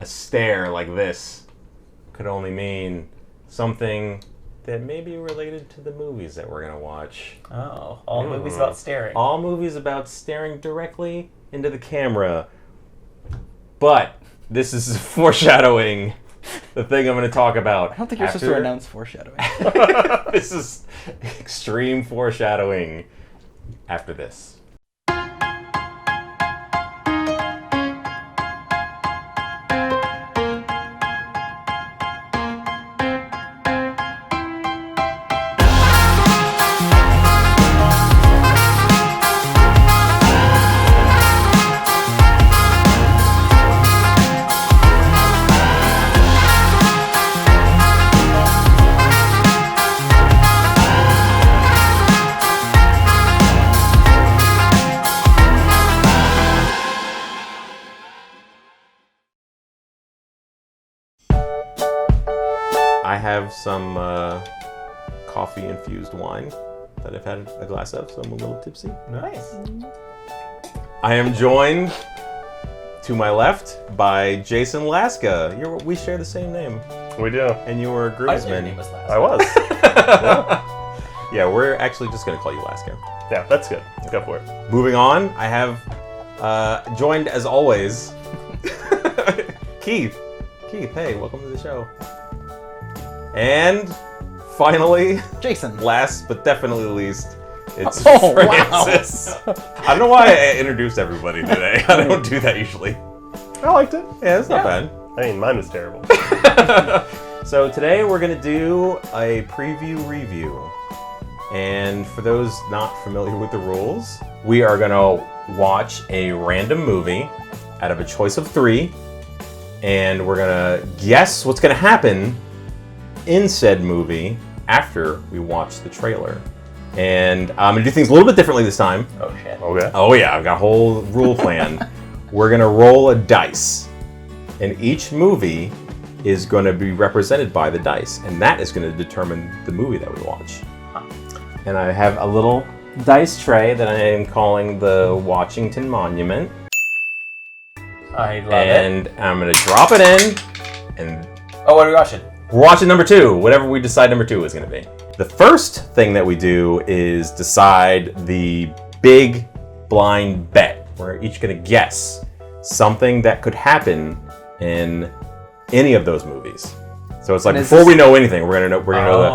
a stare like this could only mean something that may be related to the movies that we're going to watch. Oh, all movies about staring. All movies about staring directly into the camera. But this is foreshadowing the thing I'm going to talk about. I don't think you're supposed to announce foreshadowing. This is extreme foreshadowing after this. I have some coffee-infused wine that I've had a glass of, so I'm a little tipsy. Nice. I am joined to my left by Jason Laska. We share the same name. We do. And you were a groomsman. Your name was Laska. I was. Yeah, we're actually just going to call you Laska. Yeah, that's good. Go for it. Moving on, I have joined, as always, Keith. Keith, hey, welcome to the show. And finally, Jason. Last but definitely least, it's Francis. Wow. I don't know why I introduced everybody today. I don't do that usually. I liked it. Yeah, it's not bad. I mean, mine was terrible. So today we're going to do a preview review. And for those not familiar with the rules, we are going to watch a random movie out of a choice of 3. And we're going to guess what's going to happen in said movie after we watch the trailer. And I'm going to do things a little bit differently this time. Oh, shit. Okay. Oh yeah, I've got a whole rule plan. We're going to roll a dice. And each movie is going to be represented by the dice. And that is going to determine the movie that we watch. And I have a little dice tray that I am calling the Washington Monument. I love it. And I'm going to drop it in. And oh, what are we watching? we're watching number 2, whatever we decide number 2 is going to be. The first thing that we do is decide the big blind bet. We're each going to guess something that could happen in any of those movies. So it's like before we know anything, we're gonna know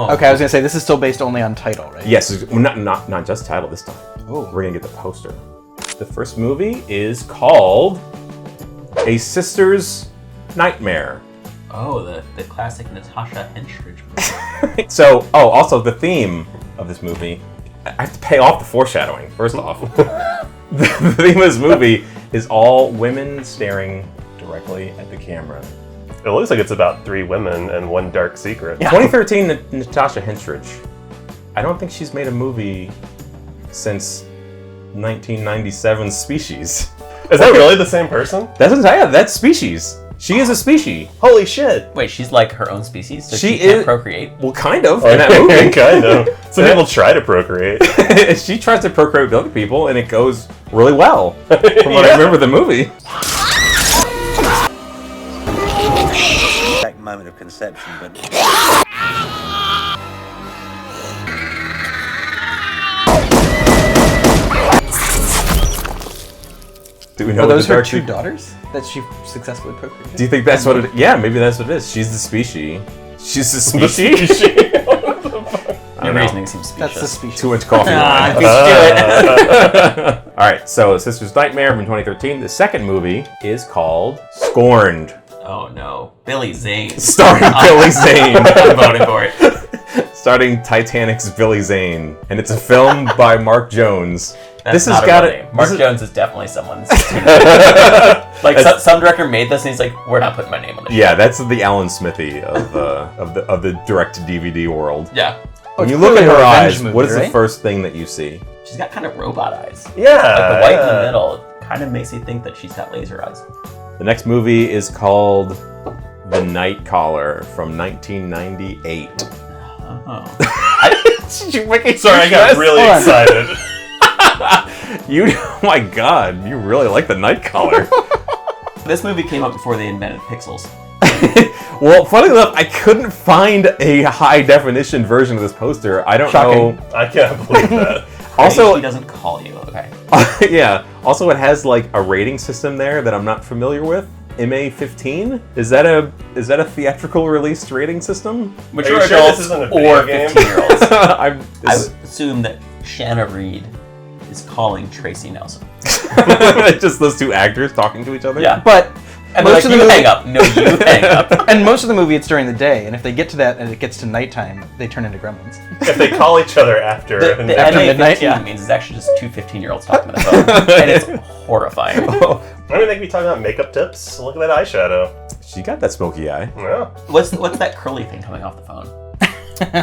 that. Okay, I was gonna say this is still based only on title, right? Yes, not just title this time. Oh. We're gonna get the poster. The first movie is called A Sister's Nightmare. Oh, the classic Natasha Henstridge movie. So, also the theme of this movie. I have to pay off the foreshadowing. First off, the theme of this movie is all women staring directly at the camera. It looks like it's about 3 women and 1 dark secret. Yeah. 2013 Natasha Henstridge. I don't think she's made a movie since 1997's Species. Is that really the same person? That's Species. She is a species. Holy shit. Wait, she's like her own species? So She can't is- procreate? Well, kind of, in that movie. Kind of. Some people try to procreate. She tries to procreate with other people, and it goes really well, from what I remember the movie. Exact moment of conception, but Do we know Are what those the her dark 2 se- daughters that she successfully procreated? Do you think that's what it? Yeah, maybe that's what it is. She's the species. She's the species. Your reasoning seems specious. That's the species. Too much coffee. Ah, wine. All right, so Sister's Nightmare from 2013. The second movie is called Scorned, Oh no. Billy Zane. starring Billy Zane. I'm voting for it. Starting Titanic's Billy Zane, and it's a film by Mark Jones. That's this not has a got real it. name. Mark Jones is definitely someone's. Like some director made this and he's like, we're not putting my name on this. Yeah, that's the Alan Smithy of the direct to DVD world. Yeah. When it's you look at clearly her a revenge eyes, movie, what is the right? first thing that you see? She's got kind of robot eyes. Yeah. Like the white in the middle kind of makes you think that she's got laser eyes. The next movie is called The Night Caller from 1998. Oh. Did you make it? Sorry, I got really Hold on. excited. Oh my god, you really like The Night Caller. This movie came out before they invented pixels. Well, funny enough, I couldn't find a high definition version of this poster. I don't Shocking. know. I can't believe that. Also, he doesn't call you. Okay. yeah. Also, it has like a rating system there that I'm not familiar with. MA15? Is that a theatrical released rating system? Mature Are you sure adults this isn't a video or game? 15-year-olds. I This- would assume that Shanna Reed is calling Tracy Nelson. just those two actors talking to each other. Yeah. But And they're most like, of the you movie, hang up. No, you hang up. and most of the movie it's during the day, and if they get to that and it gets to nighttime, they turn into gremlins. If they call each other after, The After MA15 midnight, yeah. means it's actually just two 15-year-olds talking on the phone. And it's horrifying. I mean, they could be talking about makeup tips. Look at that eyeshadow. She got that smoky eye. Yeah. What's that curly thing coming off the phone?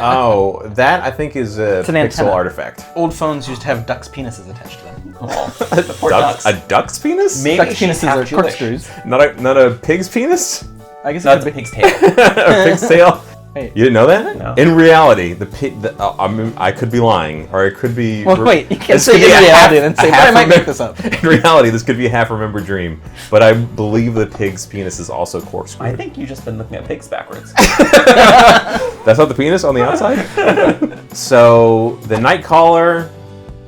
Oh, that I think is a an pixel antenna. artifact. Old phones used to have ducks' penises attached to them. Oh, the poor ducks. A duck's penis? Maybe Ducks' she's penises half are Jewish. corkscrews. Not a pig's penis? I guess No, it it's a could be. pig's tail. A pig's tail? Hey. You didn't know that? No. In reality, I could be lying, or it could be. Well, wait, you can't this say could in be a reality half- and say, a but I half might make remem- this up. In reality, this could be a half-remembered dream, but I believe the pig's penis is also corkscrew. I think you've just been looking at pigs backwards. That's not the penis on the outside? So, the Nightcaller,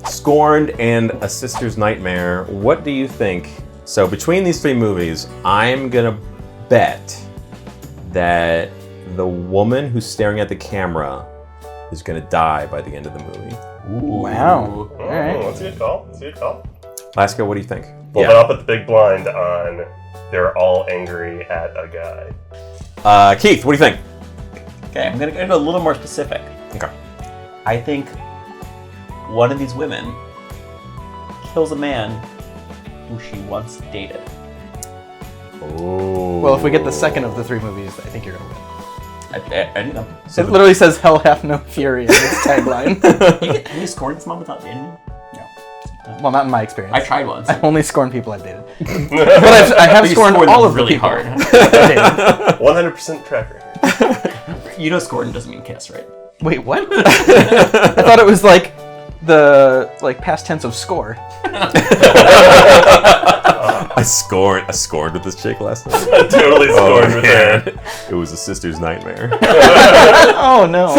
Scorned, and A Sister's Nightmare. What do you think? So, between these three movies, I'm gonna bet that the woman who's staring at the camera is gonna die by the end of the movie. Wow. Oh, Alright. that's a good call. That's a good call. Lasco, what do you think? Well, then I'll put the big blind on. They're all angry at a guy. Keith, what do you think? Okay, I'm gonna go a little more specific. Okay. I think one of these women kills a man who she once dated. Oh. Well, if we get the second of the three movies, I think you're gonna win. I do know. It literally says "Hell hath no fury" in its tagline. Have you scorned this mom without dating him? Well, not in my experience. I tried once. I only scorn people I've dated. But I have You scorned scorned all them of really the people hard. I've dated. 100% track record. You know scorn doesn't mean kiss, right? Wait, what? I thought it was like the past tense of score. I scored with this chick last night. Totally scored with her. It was a sister's nightmare. Oh no.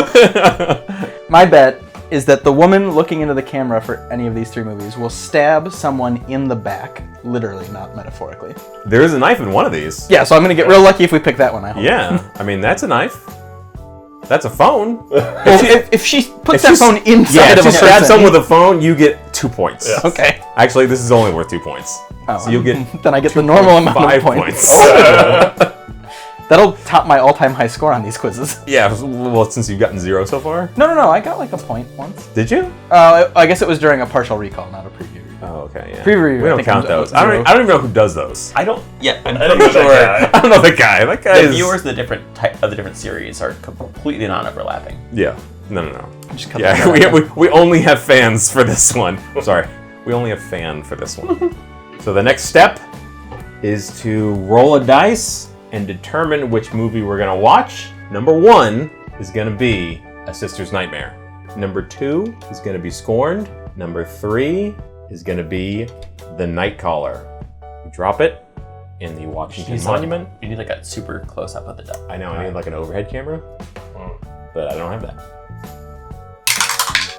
My bet is that the woman looking into the camera for any of these three movies will stab someone in the back, literally, not metaphorically. There is a knife in one of these. Yeah, so I'm gonna get real lucky if we pick that one, I hope. Yeah. I mean, that's a knife. That's a phone. Well, if she puts that If phone you- inside yeah, of if a you stab person... someone with a phone, you get 2 points. Yeah. Okay. Actually, this is only worth 2 points. Oh. So you'll get Then I get the normal amount of 5 points. points. That'll top my all-time high score on these quizzes. Yeah, well, since you've gotten 0 so far. No, I got like a point once. Did you? I guess it was during a partial recall, not a preview. Oh, okay, yeah. Preview, We I don't think, count comes those. out I zero. don't even know who does those. I don't. Yeah, I'm I don't pretty know sure that guy. I don't know the guy. That guy the is... viewers of the different type of the different series are completely non-overlapping. Yeah. No. Just cut Yeah, that out. we only have fans for this one. Sorry. We only have fan for this one. So the next step is to roll a dice and determine which movie we're going to watch. Number 1 is going to be A Sister's Nightmare. Number 2 is going to be Scorned. Number 3 is going to be The Nightcaller. You drop it in the Washington Monument. You need like a super close up of the duck. I know, I need like an overhead camera, but I don't have that.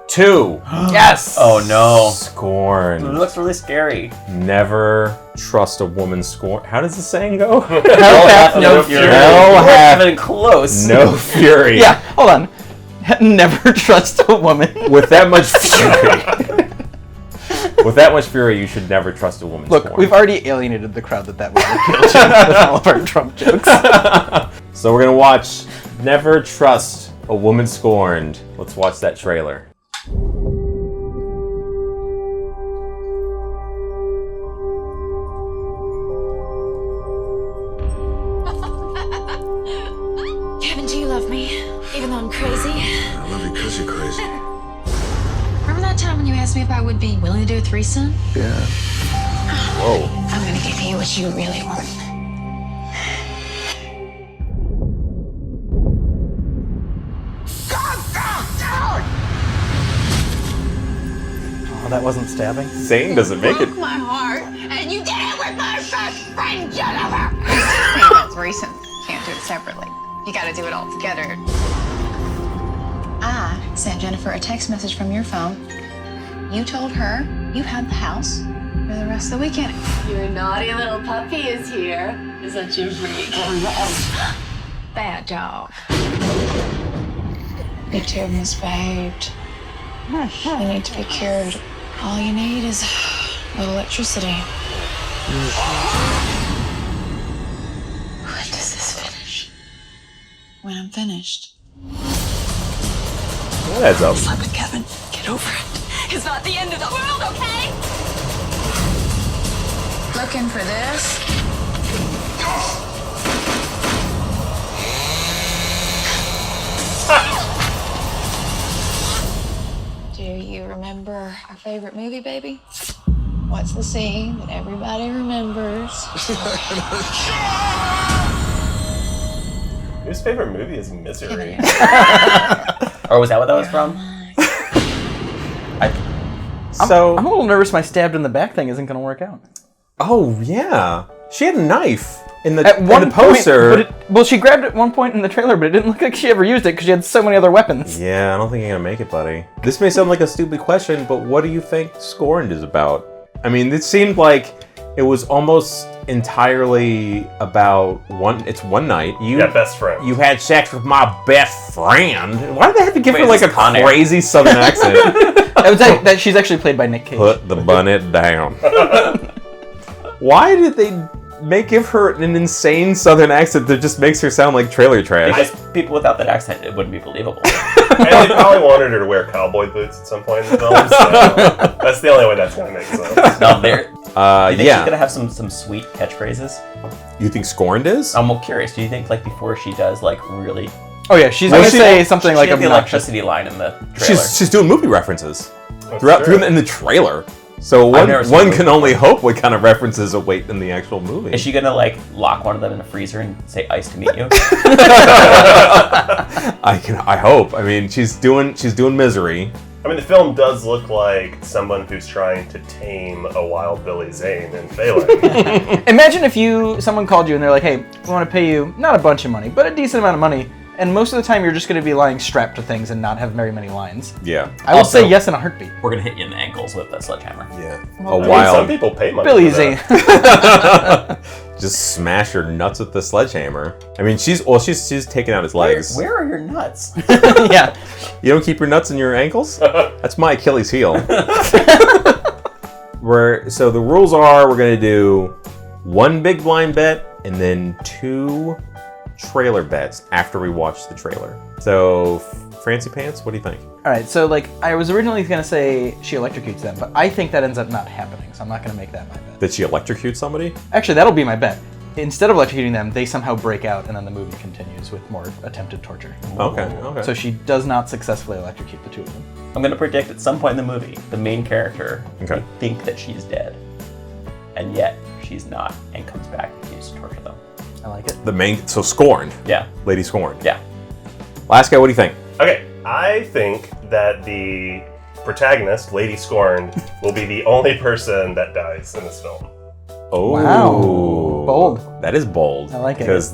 2. Yes! Oh no! It Scorned. looks really scary. Never trust a woman scorned. How does the saying go? Hell hath no fury. Hell We're hath not even close. no fury. Yeah, hold on. Never trust a woman. With that much fury. With that much fury, you should never trust a woman Look, scorned. we've already alienated the crowd that would appeal to with all of our Trump jokes. So we're gonna watch Never Trust a Woman Scorned. Let's watch that trailer. Kevin, do you love me? Even though I'm crazy? I love you because you're crazy. Remember that time when you asked me if I would be willing to do a threesome? Yeah. Whoa. I'm gonna give you what you really want. that wasn't stabbing. Saying doesn't make it. Broke my heart, and you did it with my best friend, Jennifer. Hey, that's recent. Can't do it separately. You gotta do it all together. I sent Jennifer a text message from your phone. You told her you had the house for the rest of the weekend. Your naughty little puppy is here. Is that your freak? Bad dog. You too misbehaved. You need to be cured. All you need is a little electricity. When does this finish? When I'm finished. That adds up. Slept with Kevin. Get over it. It's not the end of the world, okay? Looking for this? Do you remember our favorite movie, baby? What's the scene that everybody remembers? Whose favorite movie is Misery? Or was that what that was from? I'm a little nervous my stabbed in the back thing isn't going to work out. Oh, yeah. She had a knife in the, At one in the poster. Well, she grabbed it at one point in the trailer, but it didn't look like she ever used it because she had so many other weapons. Yeah, I don't think you're gonna make it, buddy. This may sound like a stupid question, but what do you think Scorned is about? I mean, it seemed like it was almost entirely about one night. Best friend. You had sex with my best friend. Why did they have to give her Wait, like is a this Con Air? crazy southern accent? That she's actually played by Nick Cage. Put the bunnet down. Why did they give her an insane southern accent that just makes her sound like trailer trash? Because people without that accent, it wouldn't be believable. And they probably wanted her to wear cowboy boots at some point in the film, so that's the only way that's going to make sense. No, there. You think she's Yeah. gonna have some sweet catchphrases? You think Scorned is? I'm curious. Do you think like before she does like really? Oh yeah, she's Well, going to she- say something She like had the obnoxious. electricity line in the trailer. She's doing movie references That's throughout true. in the trailer. So I've never seen one the can movie only before. hope what kind of references await in the actual movie. Is she gonna like lock one of them in a freezer and say "ice to meet you"? I hope. I mean, she's doing Misery. I mean, the film does look like someone who's trying to tame a wild Billy Zane and failing. Imagine if someone called you and they're like, hey, we want to pay you not a bunch of money, but a decent amount of money, and most of the time you're just going to be lying strapped to things and not have very many lines. Yeah. I would Also- say yes in a heartbeat. We're gonna hit you in the ankles with a sledgehammer. Yeah. I A mean, some wild. people pay money Billy for Zane. that. Just smash her nuts with the sledgehammer. I mean, she's taking out his legs. Where are your nuts? Yeah. You don't keep your nuts in your ankles? That's my Achilles heel. So the rules are we're gonna do one big blind bet and then 2 trailer bets after we watch the trailer. So, Francie Pants, what do you think? All right, so like I was originally going to say she electrocutes them, but I think that ends up not happening, so I'm not going to make that my bet. Did she electrocute somebody? Actually, that'll be my bet. Instead of electrocuting them, they somehow break out, and then the movie continues with more attempted torture. Okay. So she does not successfully electrocute the 2 of them. I'm gonna predict at some point in the movie, the main character Okay. will think that she's dead, and yet she's not, and comes back and continues to torture them. I like it. So Scorned. Yeah, Lady Scorned. yeah. Last guy, what do you think? Okay, I think that the protagonist, Lady Scorned, will be the only person that dies in this film. Oh. Wow. Bold. That is bold. I like it. Because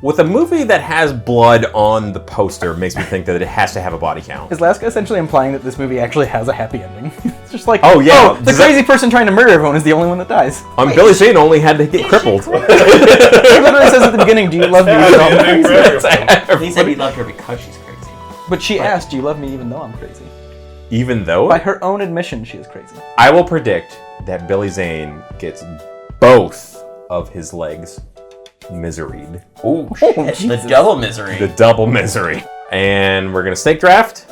with a movie that has blood on the poster, makes me think that it has to have a body count. Is Laska essentially implying that this movie actually has a happy ending? It's just like, Oh, yeah. the Does that- crazy person trying to murder everyone is the only one that dies. Billy Zane only had to get crippled. He literally says at the beginning, do you love me even though I'm Happy ending for crazy? everyone. He said he loved her because she's crazy. But she asked, do you love me even though I'm crazy? Even though, By her own admission, she is crazy. I will predict that Billy Zane gets both of his legs miseried. Oh, shit. The double misery. The double misery. And we're going to snake draft.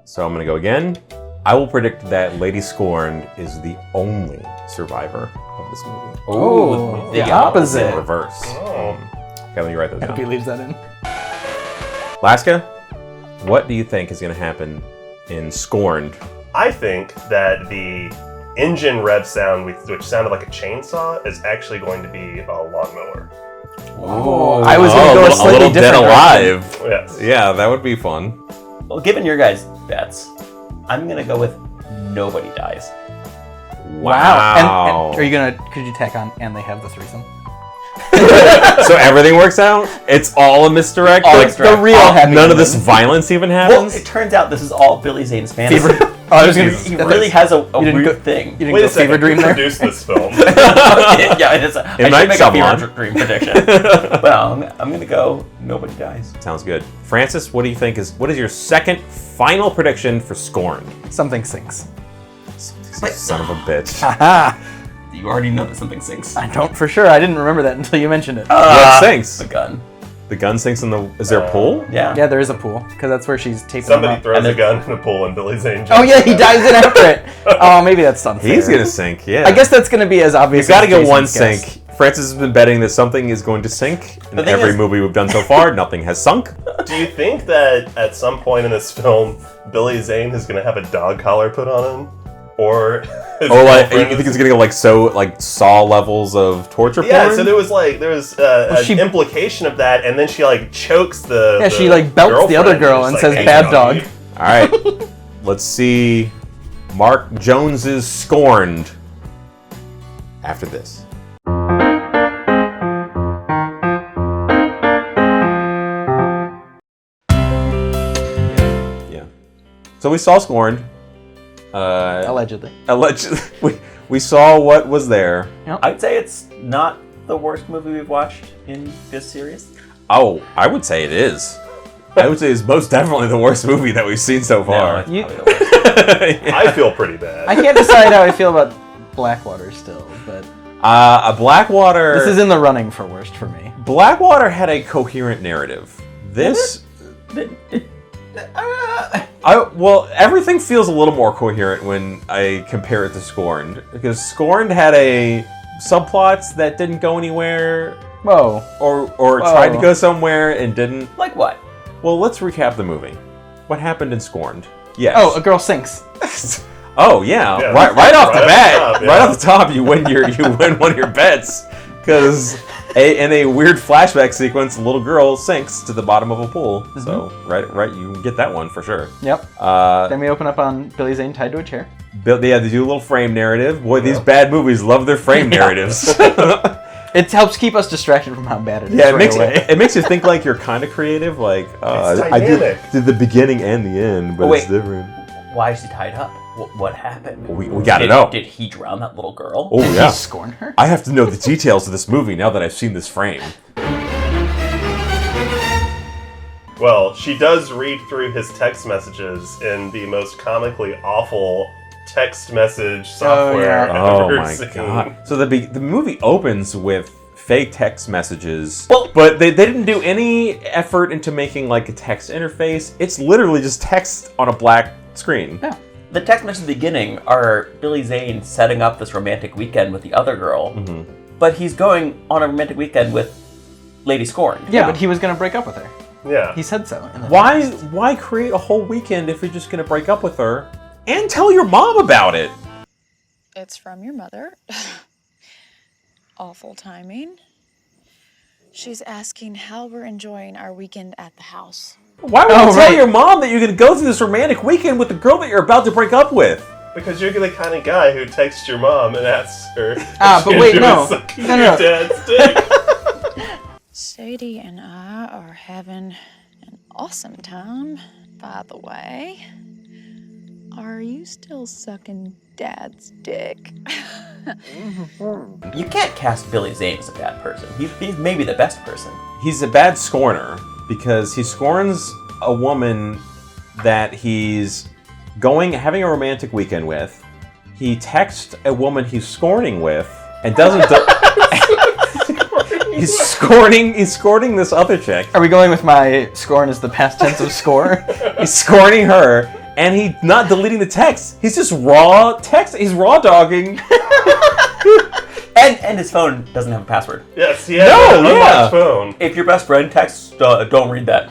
So I'm going to go again. I will predict that Lady Scorned is the only survivor of this movie. Oh, the In opposite. reverse. Oh. Okay, let me write that I hope he down. leaves that in. Laska, what do you think is going to happen in Scorned? I think that the engine rev sound, which sounded like a chainsaw, is actually going to be a lawnmower. Oh, I was going to go a slightly little Dead different Alive. Yes. Yeah, that would be fun. Well, given your guys' bets, I'm gonna go with nobody dies. Wow. And are you gonna? Could you tack on? And they have the threesome. So everything works out? It's all a misdirect? All Like, misdirect. The real happy none of this ending. violence even Well, happens? it turns out this is all Billy Zane's fantasy. Fever. Oh, I was gonna. He really has a didn't weird go- thing. You didn't Wait go a second. fever dream Who there. produced this film? Yeah, it is. I should Night make a Shyamalan. fever dream prediction. Well, I'm gonna go. Nobody dies. Sounds good. Francis, what do you think what is your second final prediction for Scorned? Something sinks. Son of a bitch. Aha! You already know that something sinks. I don't for sure. I didn't remember that until you mentioned it. What sinks? The gun. The gun sinks in the... Is there a pool? Yeah. Yeah, there is a pool because that's where she's taping him Somebody up. throws a gun in a pool and Billy Zane jumps Oh yeah, he in. dives in after it. Oh, maybe that's unfair. He's gonna sink, yeah. I guess that's gonna be as obvious. You've got to as get Jason's one guess. sink. Francis has been betting that something is going to sink. In The thing every is- movie we've done so far, nothing has sunk. Do you think that at some point in this film, Billy Zane is going to have a dog collar put on him? Or his Or like, you girlfriend think is- it's gonna go like Saw levels of torture porn? Yeah, so there was an she- implication of that, and then she like chokes the Yeah, she like belts the other girl and says, "Bad dog." All right, let's see Mark Jones's Scorned after this. Yeah. So we saw Scorned. Allegedly. Allegedly, we saw what was there. I'd say it's not the worst movie we've watched in this series. Oh, I would say it is. I would say it's most definitely the worst movie that we've seen so No, far. it's probably the worst. I feel pretty bad. I can't decide how I feel about Blackwater still, but A Blackwater. this is in the running for worst for me. Blackwater had a coherent narrative. This. Well, everything feels a little more coherent when I compare it to Scorned, because Scorned had a subplots that didn't go anywhere, Whoa. or Whoa. tried to go somewhere and didn't. Like what? Well, let's recap the movie. What happened in Scorned? Yes. Oh, a girl sinks. Oh yeah, Yeah, right off the right bat, off the top, yeah. right off the top, you win one of your bets, because in a weird flashback sequence, a little girl sinks to the bottom of a pool. So right, you get that one for sure. Yep. Uh, Then we open up on Billy Zane tied to a chair. they had to do a little frame narrative. Boy, these bad movies love their frame narratives. It helps keep us distracted from how bad it is. Yeah, right away. it makes you think like you're kind of creative. Like It's I dynamic. did the beginning and the end, but Oh, it's wait. different. Why is she tied up? What happened? We gotta Did- know. Did he drown that little girl? Oh Did yeah. he scorn her? I have to know the details of this movie now that I've seen this frame. Well, she does read through his text messages in the most comically awful text message software I've Oh ever my seen. god! So the movie opens with fake text messages, Well- but they didn't do any effort into making like a text interface. It's literally just text on a black screen. Yeah. The text messages at the beginning are Billy Zane setting up this romantic weekend with the other girl, but he's going on a romantic weekend with Lady Scorned. Yeah, but he was gonna break up with her. Yeah. He said so. in the Why create a whole weekend if you're just gonna break up with her and tell your mom about it? It's from your mother. Awful timing. She's asking how we're enjoying our weekend at the house. Why would Oh, you tell right. your mom that you're gonna go through this romantic weekend with the girl that you're about to break up with? Because you're the kind of guy who texts your mom and asks her. Ah, if but she wait, enjoys no. sucking No, no, your no. dad's dick. Sadie and I are having an awesome time, by the way. Are you still sucking Dad's dick? You can't cast Billy Zane as a bad person. He's maybe the best person. He's a bad scorner because he scorns a woman that he's having a romantic weekend with. He texts a woman he's scorning with and doesn't. He's scorning this other chick. Are we going with my scorn as the past tense of score? He's scorning her, and he's not deleting the text. He's just raw text. He's raw dogging. And his phone doesn't have a password. Yes, he has No, an yeah. unlocked phone. If your best friend texts, don't read that.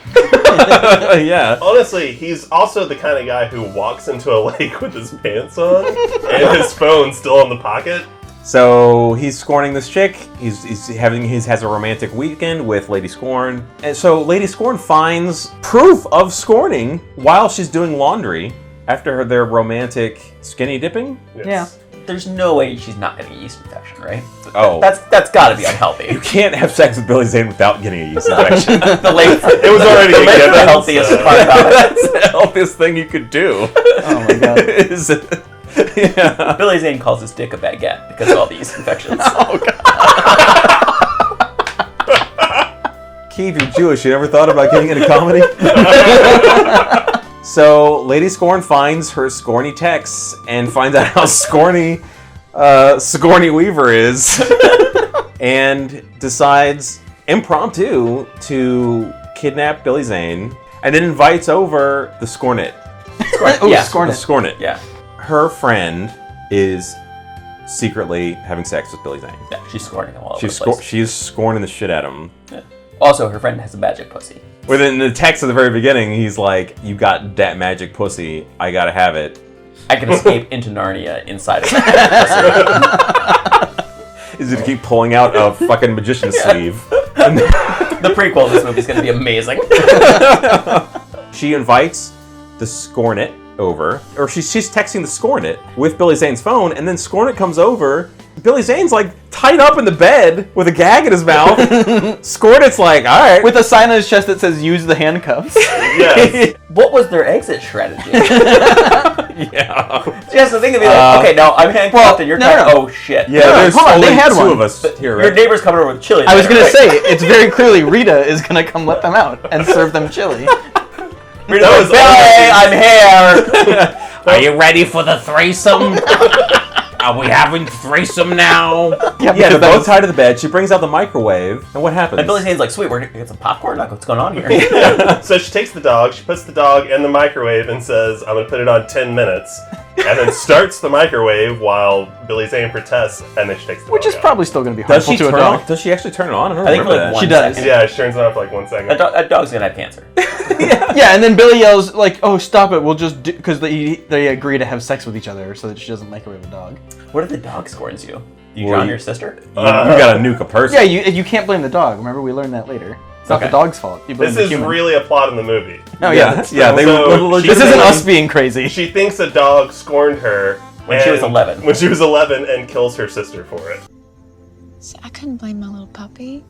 Yeah. Honestly, he's also the kind of guy who walks into a lake with his pants on and his phone still in the pocket. So he's scorning this chick. He has a romantic weekend with Lady Scorn, and so Lady Scorn finds proof of scorning while she's doing laundry. after their romantic skinny dipping. Yes. There's no way she's not getting a yeast infection, right? Oh. That's got to be unhealthy. You can't have sex with Billy Zane without getting a yeast infection. It was already a the given. healthiest so- part about it. That's the healthiest thing you could do. Oh my god. Yeah. Billy Zane calls his dick a baguette because of all the yeast infections. Oh, God. Keith, you're Jewish. You never thought about getting into comedy? So, Lady Scorn finds her Scorny texts and finds out how Scorny Weaver is and decides impromptu to kidnap Billy Zane and then invites over the Scornet. Oh, Yeah. Scorned. The Scornet. Yeah. Her friend is secretly having sex with Billy Zane. Yeah, she's scorning him all over the place. She's scorning the shit out of him. Yeah. Also, her friend has a magic pussy. Within the text at the very beginning, he's like, "You got that magic pussy. I gotta have it." I can escape into Narnia inside of that pussy. Is it to keep pulling out a fucking magician's sleeve? The prequel of this movie is going to be amazing. She invites the Scornet over, or she's texting the Scornet with Billy Zane's phone, and then Scornet comes over. Billy Zane's like tied up in the bed with a gag in his mouth. Scornet's like, all right. With a sign on his chest that says "Use the handcuffs." Yes. What was their exit strategy? Yeah. Yes, the thing to be like, okay, now I'm handcuffed and you're no, tied. no. Oh shit. Yeah, there's hold on, only they had two one. of us here, Your right? neighbor's coming over with chili. I was later, gonna right? say it's very clearly Rita is gonna come let them out and serve them chili. Rita's That like, was Billy, I'm here. Are you ready for the threesome? Are we having threesome now? Yeah, they're both tied to the bed. She brings out the microwave, and what happens? And Billy Zane's like, sweet, we're gonna get some popcorn. Like, what's going on here? So she takes the dog, she puts the dog in the microwave and says, "I'm gonna put it on 10 minutes." And then starts the microwave while Billy Zane protests, and then she takes the Which dog is out. probably still gonna be Does harmful she to a turn dog. on? Does she actually turn it on? I don't I think for remember like that. one She does. second. Yeah, she turns it on for like 1 second. A dog's gonna have cancer. Yeah, and then Billy yells like, "Oh, stop it! We'll just do," because they agree to have sex with each other so that she doesn't microwave a dog. What if the dog scorns you? You Well, drown you- your sister? You gotta nuke a person. Yeah, you can't blame the dog. Remember, we learned that later. It's not Okay. the dog's fault. You blame This the is human. really a plot in the movie. Oh yeah, that's yeah. They So were she- This isn't Really? us being crazy. She thinks a dog scorned her When she was 11. When she was 11 and kills her sister for it. See, I couldn't blame my little puppy. It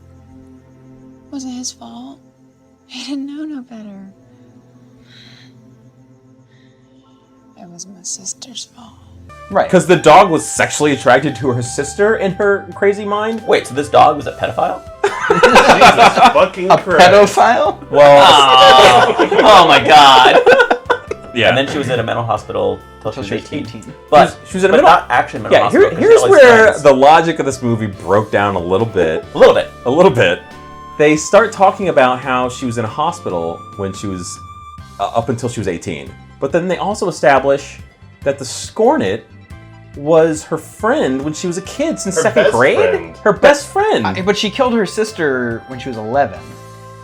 wasn't his fault. He didn't know no better. It was my sister's fault. Right. Because the dog was sexually attracted to her sister in her crazy mind. Wait, so this dog was a pedophile? Jesus fucking a Christ. pedophile? Well, Oh my god. yeah. And then she was in a mental hospital till she was 18. 18. But She was in a but mental- not actually in a mental yeah, hospital. 'cause here's she always where friends. the logic of this movie broke down a little bit. A little bit. A little bit. They start talking about how she was in a hospital when she was up until she was 18. But then they also establish that the Scornet was her friend when she was a kid since Her second best grade. friend. Her best friend. But she killed her sister when she was 11.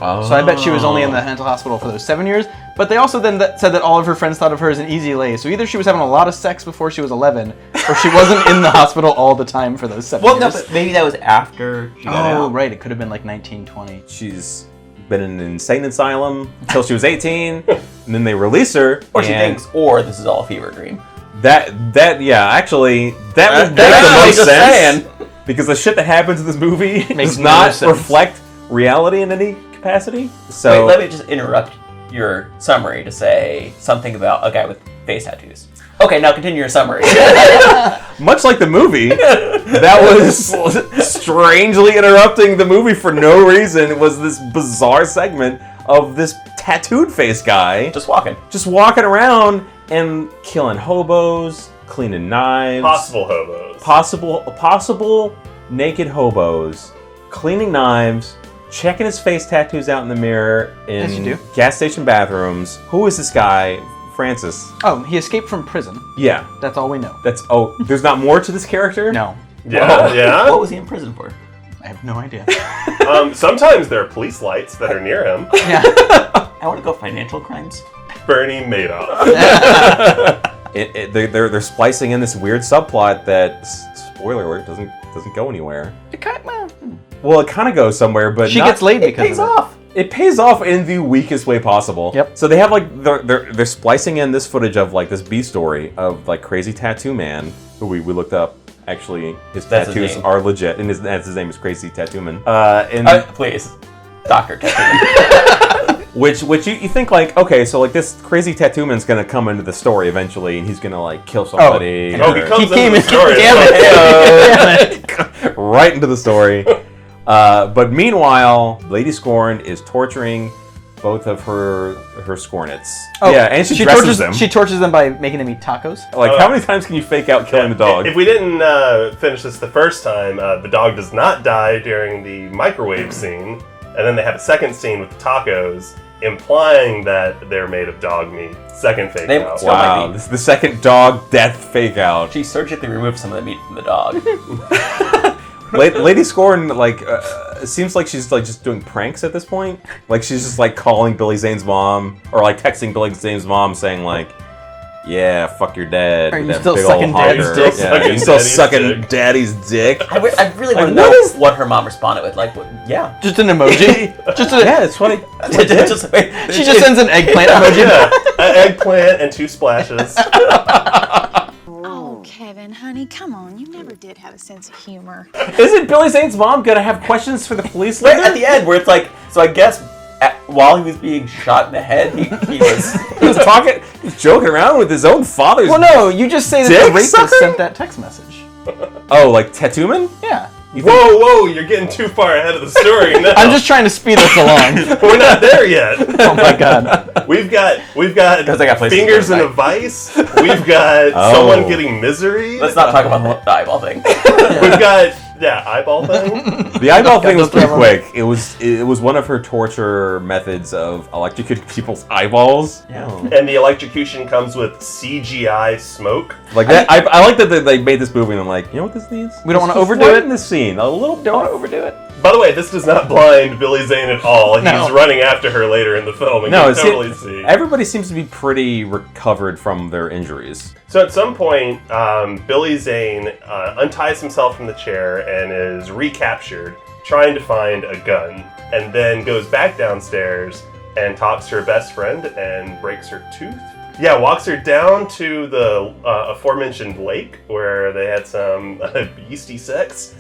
Oh. So I bet she was only in the mental hospital for those 7 years. But they also then said that all of her friends thought of her as an easy lay. So either she was having a lot of sex before she was 11, or she wasn't in the hospital all the time for those 7 Well, no, years. but maybe that was after she got Oh, out. right. It could have been like 1920. She's been in an insane asylum until she was 18, and then they release her. Or she and thinks, or this is all a fever dream. that yeah, actually that would make That's the what I'm most just sense. saying. Because the shit that happens in this movie Makes does no not sense. reflect reality in any capacity. So Wait, let me just interrupt your summary to say something about a guy with face tattoos. Okay, now continue your summary. much like the movie, that was strangely interrupting the movie for no reason. It was this bizarre segment of this tattooed face guy Just walking. just walking around and killing hobos, cleaning knives, Possible hobos. possible naked hobos, cleaning knives, checking his face tattoos out in the mirror Yes, you in do. gas station bathrooms. Who is this guy? Francis. Oh, he escaped from prison. Yeah, That's all we know. there's not more to this character? No. Yeah, yeah. What was he in prison for? I have no idea. Sometimes there are police lights that are near him. Yeah. I want to go financial crimes. Bernie Madoff. They're splicing in this weird subplot that, spoiler alert, doesn't go anywhere. It kind well, Well, it kind of goes somewhere, but she not- gets laid It because pays of it. off. It pays off in the weakest way possible. Yep. So they have like they're splicing in this footage of like this B story of like Crazy Tattoo Man, who we looked up. Actually, his That's his tattoos name. are legit, and his name is Crazy Tattoo Man. Please, Dr. Tattoo. Which you think like, okay, so like this Crazy Tattoo Man's gonna come into the story eventually, and he's gonna like kill somebody. Oh, he comes came into the in- story. Damn it. Right into the story. But meanwhile, Lady Scorn is torturing both of her Scornets. Oh, yeah, and she dresses tortures them. She tortures them by making them eat tacos. Like, how many times can you fake out killing the dog? If we didn't finish this the first time, the dog does not die during the microwave scene, and then they have a second scene with the tacos, implying that they're made of dog meat. Second fake They- out. Still might Wow, be. this is the second dog death fake out. She surgically removed some of the meat from the dog. Lady Scorn, like, seems like she's like just doing pranks at this point. Like she's just like calling Billy Zane's mom, or like texting Billy Zane's mom saying like, "Yeah, fuck your dad." Are you that still big sucking old daddy's hogger." dick? Yeah, you still sucking daddy's dick. I really Like, want to what know is- what her mom responded with. Like, what, yeah. Just an emoji. Just a, Yeah, it's funny. she just sends an eggplant emoji. Yeah, an eggplant and 2 splashes. Oh, Kevin, honey, come on. You never did have a sense of humor. Isn't Billy Zane's mom gonna have questions for the police Right later? at the end, where it's like, so I guess while he was being shot in the head, he was. He was talking, he was joking around with his own father's. Well, no, you just say that Dick the rapist sucker? sent that text message. Oh, like Tattoo Man? Yeah. Whoa, you're getting too far ahead of the story now. I'm just trying to speed us along. We're not there yet. Oh my god. We've got Because I got places fingers to in go a vice. We've got Oh. someone getting misery. Let's not talk about the eyeball thing. We've got eyeball thing. The eyeball thing was those pretty problems. quick. It was one of her torture methods of electrocuting people's eyeballs. Yeah. Oh. And the electrocution comes with CGI smoke. Like that, I like that they made this movie and I'm like, you know what this needs? We don't wanna Let's just overdo lighten it. this scene a little. Don't want to overdo it. By the way, this does not blind Billy Zane at all. No. He's running after her later in the film, and No, you it's can totally see. everybody seems to be pretty recovered from their injuries. So at some point, Billy Zane unties himself from the chair and is recaptured, trying to find a gun, and then goes back downstairs and talks to her best friend and breaks her tooth. Yeah, walks her down to the aforementioned lake where they had some yeasty sex,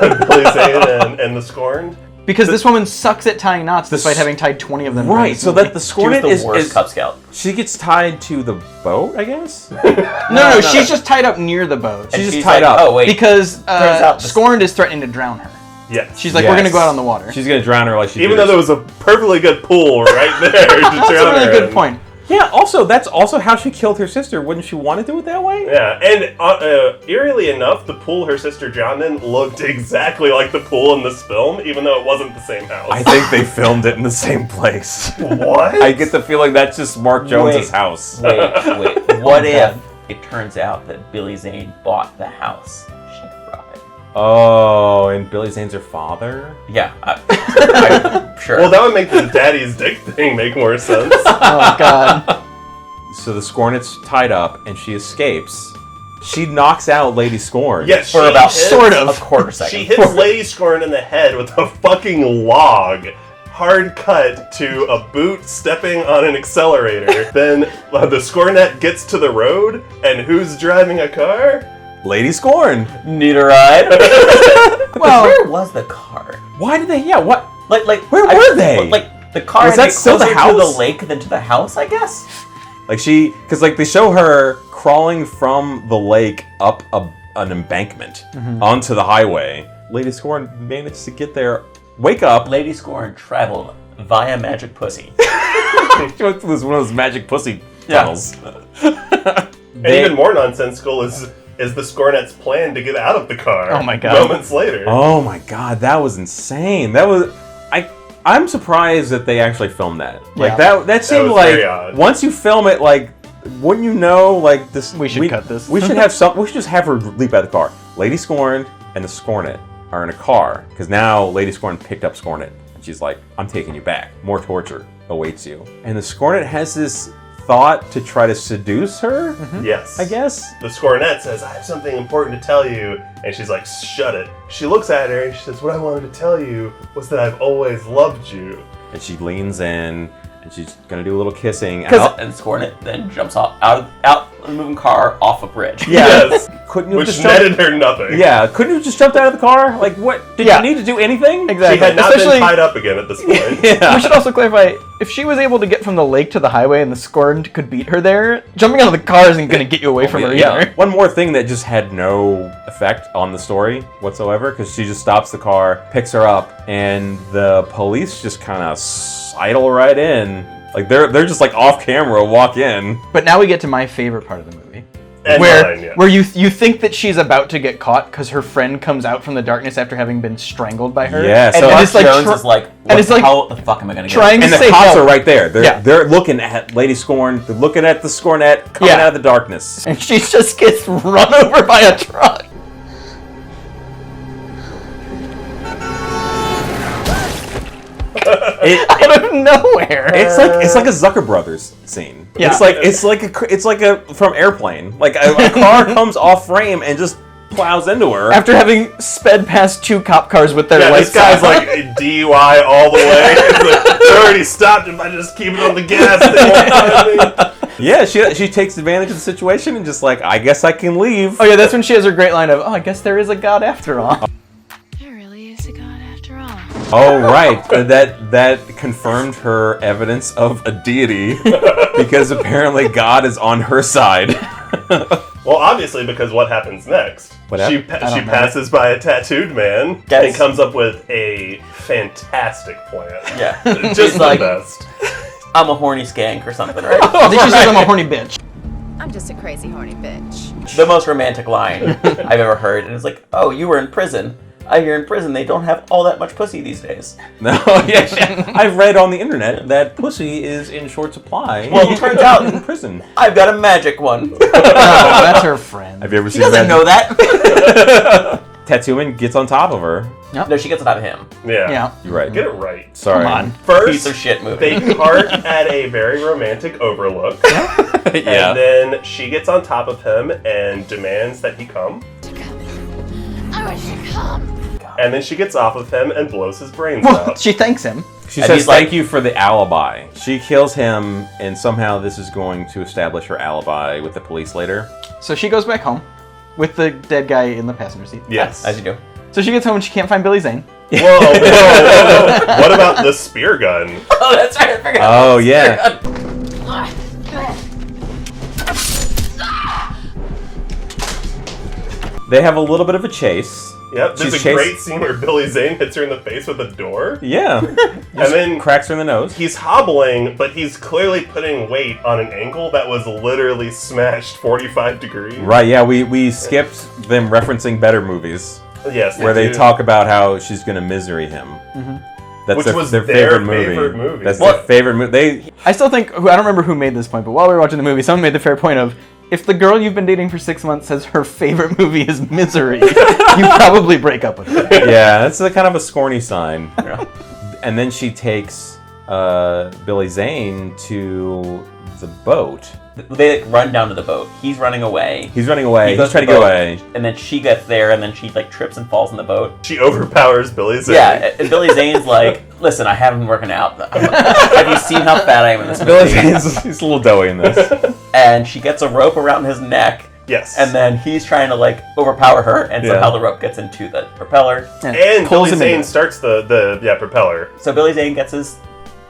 Billy Zane and the Scorned. Because this woman sucks at tying knots despite having tied 20 of them. Right, so that the She was Scornet the is worst Cub Scout. she gets tied to the boat, I guess. No, she's just tied up near the boat. She's And just tied like, up. Oh wait, Because out the- Scorned is threatening to drown her. Yes. She's like, we're gonna go out on the water. She's gonna drown her like she Even did though there was a perfectly good pool right there to That's a drown really her good in. point. Yeah, also, that's also how she killed her sister. Wouldn't she want to do it that way? Yeah, and eerily enough, the pool her sister drowned in looked exactly like the pool in this film, even though it wasn't the same house. I think they filmed it in the same place. What? I get the feeling that's just Mark Jones's Wait. house. wait. What if it turns out that Billy Zane bought the house she grew up in? Oh, and Billy Zane's her father? Yeah, I'm sure. Well, that would make the daddy's dick thing make more sense. Oh god. So the Scornet's tied up and she escapes. She knocks out Lady Scorn. Yes, for she about hits- sort of. a quarter second. She hits Lady Scorn in the head with a fucking log. Hard cut to a boot stepping on an accelerator. Then the Scornet gets to the road, and who's driving a car? Lady Scorn. Need a ride? Well, Where was the car? Why did they? Yeah, what? Like, Where were they? Like, the car Was had that to get still the closer to the house? lake than to the house, I guess? Like because like they show her crawling from the lake up an embankment onto the highway. Lady Scorn manages to get there, wake up. Lady Scorn traveled via magic pussy. She went through one of those magic pussy tunnels. And even more nonsensical is the Scornet's plan to get out of the car. Oh my God. Moments later. Oh my god, that was insane. That was I'm surprised that they actually filmed that. Like Yeah. that seemed was like very odd. once you film it, like wouldn't you know like this? We should cut this. We should have some. We should just have her leap out of the car. Lady Scorn and the Scornet are in a car because now Lady Scorn picked up Scornet and she's like, "I'm taking you back. More torture awaits you." And the Scornet has this thought to try to seduce her. Yes. I guess. The Scornet says, I have something important to tell you. And she's like, shut it. She looks at her and she says, what I wanted to tell you was that I've always loved you. and she leans in, and she's gonna do a little kissing. And Scorned then jumps out the moving car off a bridge. Yes. Couldn't you Which just netted her nothing. Yeah, couldn't you just jumped out of the car? Like, what? Did you need to do anything? Exactly. She had not Especially, been tied up again at this point. Yeah. we should also clarify, if she was able to get from the lake to the highway and the Scorned could beat her there, jumping out of the car isn't going to get you away from her either. One more thing that just had no effect on the story whatsoever, because she just stops the car, picks her up, and the police just kind of sidle right in. Like, they're just like off camera, walk in. But now we get to my favorite part of the movie. And mine, yeah. Where you think that she's about to get caught because her friend comes out from the darkness after having been strangled by her. Yeah, And so Mark it's like Jones tr- is like, and it's like how the fuck am I gonna get trying and to the say cops help. are right there. Yeah. They're looking at Lady Scorn. They're looking at the Scornette coming out of the darkness. And she just gets run over by a truck. Out of nowhere. It's like a Zucker Brothers scene. Yeah. It's like a from Airplane. Like a car comes off frame and just plows into her. After having sped past 2 cop cars with their Yeah, lights this guy's on. like DUI all the way. It's like, they already stopped him by just keeping on the gas. They won't find me. Yeah, she takes advantage of the situation and just like, I guess I can leave. Oh yeah, that's when she has her great line of, "Oh, I guess there is a god after all." There really is a God after all. Oh right, that confirmed her evidence of a deity because apparently God is on her side. Well, obviously, because what happens next? What She hap- she passes by a tattooed man Yes. and comes up with a fantastic plan. Yeah. Just She's the like, best. I'm a horny skank or something, right? I think she says I'm a horny bitch. I'm just a crazy horny bitch. The most romantic line I've ever heard. And it's like, oh, you were in prison. I hear in prison they don't have all that much pussy these days. No, yeah, I've read on the internet that pussy is in short supply. Well, it turns out in prison. I've got a magic one. Oh, that's her friend. Have you ever She seen doesn't that? know that. Tattoo Man gets on top of her. No, she gets it out of him. Yeah. Yeah. You're right. Get it right. Sorry. Come on. First, Piece of shit movie. they part at a very romantic overlook. Yeah. And then she gets on top of him and demands that he come. I wish you come. And then she gets off of him and blows his brains Well, out. she thanks him. She And says, he's like- thank you for the alibi. She kills him, and somehow this is going to establish her alibi with the police later. So she goes back home with the dead guy in the passenger seat. Yes. As you do. So she gets home and she can't find Billy Zane. Whoa. What about the spear gun? Oh, that's right. I forgot. Oh, yeah. They have a little bit of a chase. Yep, there's She's a great scene where Billy Zane hits her in the face with a door. Yeah. And then Cracks her in the nose. he's hobbling, but he's clearly putting weight on an angle that was literally smashed 45 degrees. Right, yeah, we skipped them referencing better movies Yes. where they do. talk about how she's going to misery him. That's Which was their their favorite favorite movie. That's Well- their favorite movie. They I still think, I don't remember who made this point, but while we were watching the movie, someone made the fair point of, if the girl you've been dating for 6 months says her favorite movie is Misery, you probably break up with her. yeah, that's a kind of a scorny sign. And then she takes Billy Zane to the boat. They run down to the boat. He's running away. He's running away. He goes He's trying to the get boat, away. And then she gets there, and then she like trips and falls in the boat. She overpowers Billy Zane. Yeah, and Billy Zane's like, listen, I haven't been working out. Have you seen how fat I am in this Billy movie? Zane's he's a little doughy in this. And she gets a rope around his neck, Yes. and then he's trying to like overpower her, and Yeah. somehow the rope gets into the propeller. And pulls Billy him Zane into it. starts the propeller. So Billy Zane gets his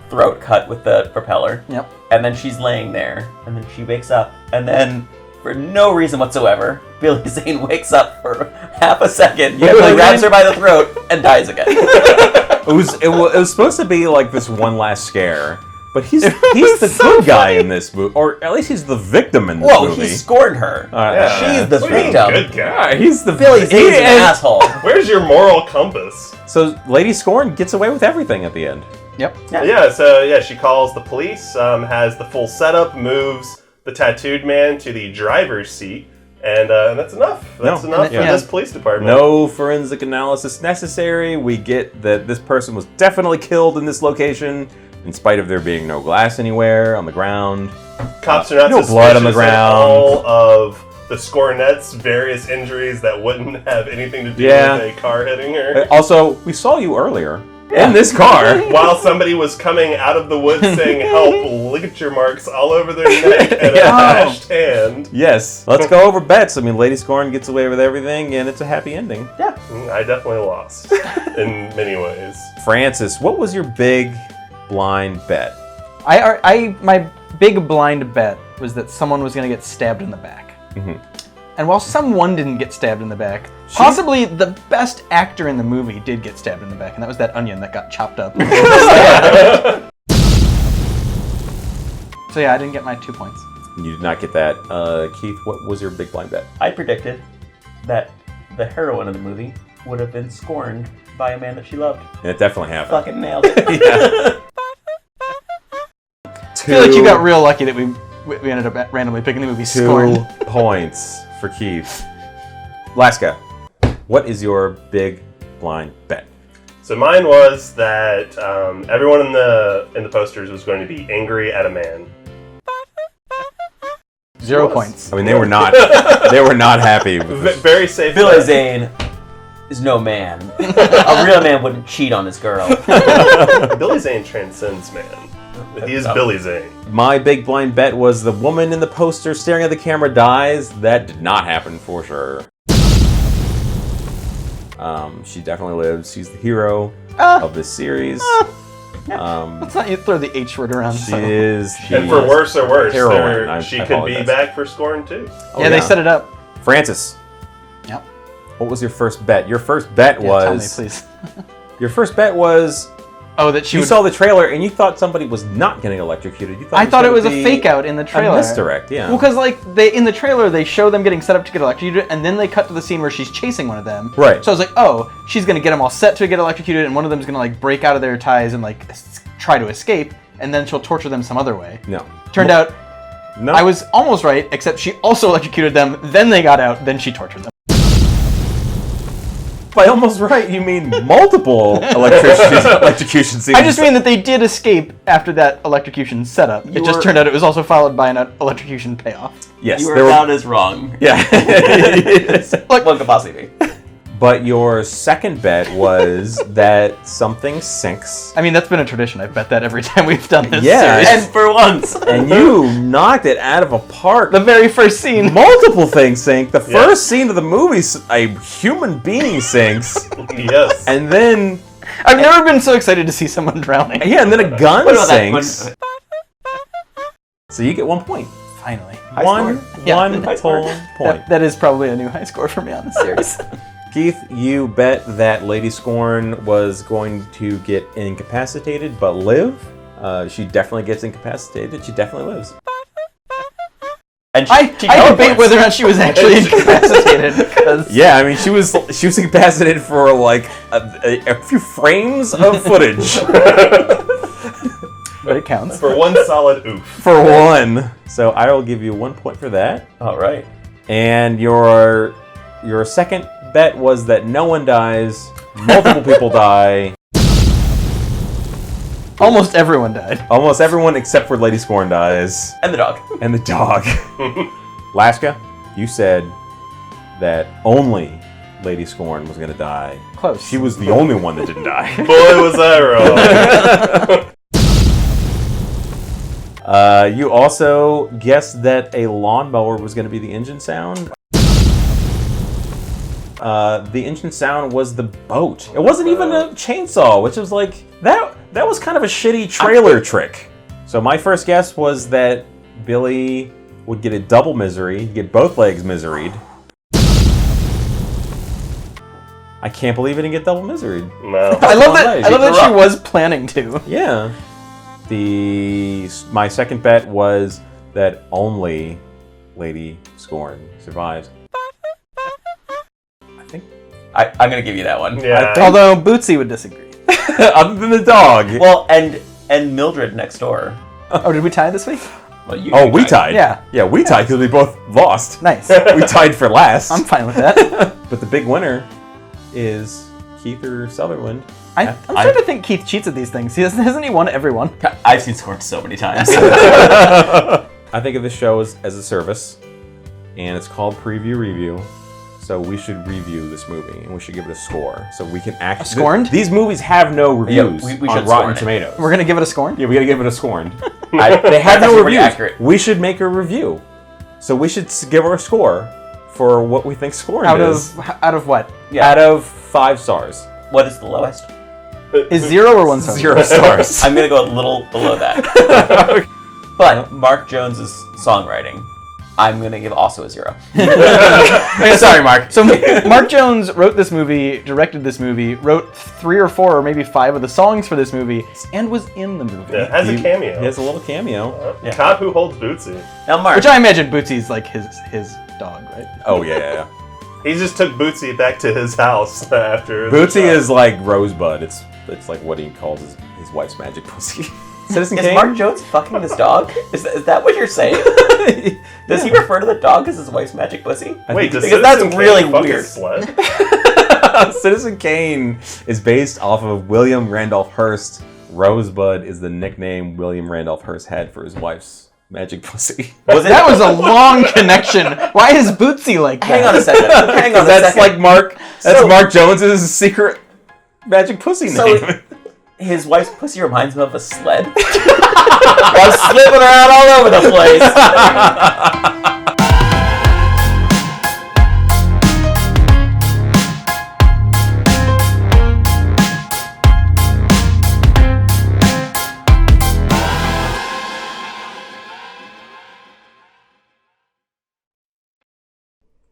throat cut with the propeller. Yep. And then she's laying there, and then she wakes up, and then for no reason whatsoever, Billy Zane wakes up for half a second, Billy grabs Zane- her by the throat, and dies again. It was supposed to be like this one last scare, but he's the so good guy funny. in this movie, or at least he's the victim in this Whoa, movie. he scorned her. She's the What do you mean, victim. good guy. He's the Billy Zane's an and- asshole. Where's your moral compass? So Lady Scorn gets away with everything at the end. Yep. Yeah, she calls the police, has the full setup, moves the tattooed man to the driver's seat, and that's enough. That's No. enough for Yeah. this police department. No forensic analysis necessary. We get that this person was definitely killed in this location, in spite of there being no glass anywhere on the ground. Cops are not no blood on the suspicious at ground. all of the Scornette's various injuries that wouldn't have anything to do Yeah. with a car hitting her. Also, we saw you earlier. in this car. While somebody was coming out of the woods saying, "Help, ligature marks all over their neck and a bashed hand." Yes. Let's go over bets. I mean, Lady Scorn gets away with everything, and it's a happy ending. Yeah. I definitely lost in many ways. Francis, what was your big blind bet? My big blind bet was that someone was going to get stabbed in the back. Mm-hmm. And while someone didn't get stabbed in the back, possibly the best actor in the movie did get stabbed in the back, and that was that onion that got chopped up. So yeah, I didn't get my 2 points. You did not get that. Keith, what was your big blind bet? I predicted that the heroine of the movie would have been scorned by a man that she loved. And it definitely happened. Fucking nailed it. Yeah. I feel like you got real lucky that we ended up randomly picking the movie 2 Scorned. points for Keith. Laska, what is your big blind bet? So mine was that everyone in the posters was going to be angry at a man. 0 points. I mean, they were not. They were not happy with this. Very safe. Billy bet. Zane is no man. A real man wouldn't cheat on his girl. Billy Zane transcends man. He is Billy Zane. My big blind bet was the woman in the poster staring at the camera dies. That did not happen for sure. She definitely lives. She's the hero of this series. Let's not throw the H word around. She is. And for worse or worse, heroine. she I could be apologize. back for Scorn too. Oh, yeah, they set it up. Francis. Yep. What was your first bet? Your first bet Yeah, was. tell me, please. Your first bet was. Oh, that she You would... saw the trailer and you thought somebody was not getting electrocuted. You thought I thought it was gonna a be fake out in the trailer. A misdirect, yeah. Well, because like in the trailer they show them getting set up to get electrocuted, and then they cut to the scene where she's chasing one of them. Right. So I was like, oh, she's gonna get them all set to get electrocuted, and one of them's gonna like break out of their ties and like try to escape, and then she'll torture them some other way. No. Turned out No. I was almost right, except she also electrocuted them. Then they got out. Then she tortured them. By almost right, you mean multiple electrocution scenes. I just mean that they did escape after that electrocution setup. It just turned out it was also followed by an electrocution payoff. Yes, You were there were- about as wrong. Yeah. Look, one could possibly be. But your second bet was that something sinks. I mean, that's been a tradition. I've bet that every time we've done this Yeah. series. And for once. And you knocked it out of a park. The very first scene. Multiple things sink. The first scene of the movie, a human being sinks. Yes. And then... I've never been so excited to see someone drowning. Yeah, and then a gun What about sinks. that? So you get 1 point. Finally. One Yeah. whole point. That is probably a new high score for me on the series. Keith, you bet that Lady Scorn was going to get incapacitated but live. She definitely gets incapacitated. She definitely lives. And I teleports. debate whether or not she was actually incapacitated. Because Yeah, I mean, she was incapacitated for like a few frames of footage. but it counts. For one solid oof. For one. So I will give you 1 point for that. All right. And your second bet was that no one dies, multiple people die. Almost everyone died. Almost everyone except for Lady Scorn dies. And the dog. And the dog. Laska, you said that only Lady Scorn was going to die. Close. She was the only one that didn't die. Boy, was I wrong. You also guessed that a lawnmower was going to be the engine sound. The engine sound was the boat. It wasn't even a chainsaw, which was like, that was kind of a shitty trailer trick. So my first guess was that Billy would get a double misery, get both legs miseried. I can't believe he didn't get double miseried. No. I love that. Legs. I love that she was planning to. Yeah. My second bet was that only Lady Scorn survives. I think. I'm going to give you that one. Yeah. Although Bootsy would disagree. Other than the dog. Well, and Mildred next door. Oh, did we tie this week? Well, We tied. Yeah. Yeah, we tied because we both lost. Nice. We tied for last. I'm fine with that. But the big winner is Keith or Sutherland. I'm starting to think Keith cheats at these things. Hasn't he won every one? I've seen Scorned so many times. I think of this show as a service, and it's called Preview Review. So we should review this movie and we should give it a score. So we can actually... Scorned? These movies have no reviews we on should Rotten scorn it. Tomatoes. We're gonna give it a scorn? Yeah, we gotta give it a Scorned. They have no actually pretty reviews. accurate. We should make a review. So we should give our score for what we think Scorned is. Out of what? Yeah. Out of 5 stars. What is the lowest? Is 0 or 1 star? 0 stars. I'm gonna go a little below that. But Mark Jones's songwriting, I'm gonna give also a 0. Sorry, Mark. So Mark Jones wrote this movie, directed this movie, wrote 3 or 4 or maybe 5 of the songs for this movie, and was in the movie. Yeah, it has a cameo. He has a little cameo. Cop who holds Bootsy. Now, Mark. Which I imagine Bootsy's like his dog, right? Oh, yeah. He just took Bootsy back to his house after. Bootsy is like Rosebud. It's like what he calls his wife's magic pussy. Citizen Is Kane? Mark Jones fucking his dog? Is that what you're saying? Does he refer to the dog as his wife's magic pussy? Wait, does because Citizen that's Kane really fuck weird. his sled? Citizen Kane is based off of William Randolph Hearst. Rosebud is the nickname William Randolph Hearst had for his wife's magic pussy. That was a long connection. Why is Bootsy like that? Hang on a second. Hang on a That's second. like Mark. That's So- Mark Jones's secret magic pussy So name. his wife's pussy reminds him of a sled. While slipping around all over the place.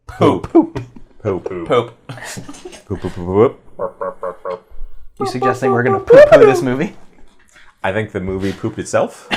Poop. Poop. Poop. Poop. Poop. Poop. Poop. You suggesting we're gonna poo-poo this movie? I think the movie pooped itself.